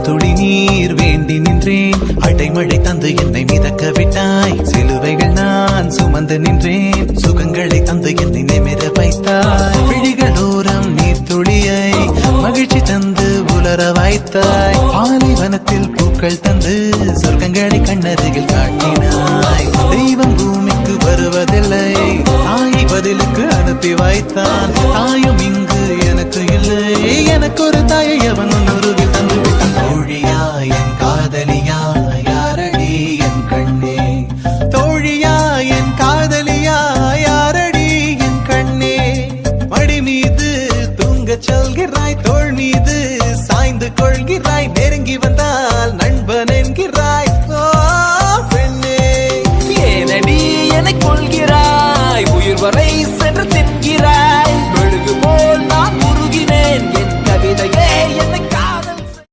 துளி நீர் வேண்டி நின்றேன். அடைமழை தந்து என்னை மிதக்க விட்டாய். சிலுவைகள் நான் சுமந்து நின்றேன். சுகங்களை தந்து என்னை நிமிர வைத்தாய். விழிகளோரம் நீர் துளியை மகிழ்ச்சி தந்து உலர வைத்தாய். பாலைவனத்தில் பூக்கள் தந்து சொர்க்கங்களை கண்ணருகில் காட்டினாய். தெய்வம் பூமிக்கு வருவதில்லை, தாய் பதிலுக்கு அனுப்பி வைத்தான். தாயும் இங்கு எனக்கு இல்லை, எனக்கு ஒரு தாயை அவன் உருவில் தந்து விட்டான். தோழியா என் காதலியா யாரடி என் கண்ணே, தோழியா என் காதலியா யாரடி என் கண்ணே. மடி மீது தூங்கச் சொல்கிறாய், தோள் மீது சாய்ந்து கொள்கிறாய். நெருங்கி வந்தால் நண்பன் என்கிறாய். ஓ பெண்ணே, ஏனடி என்னை கொள்கிறாய்? உயிர் வரை சென்று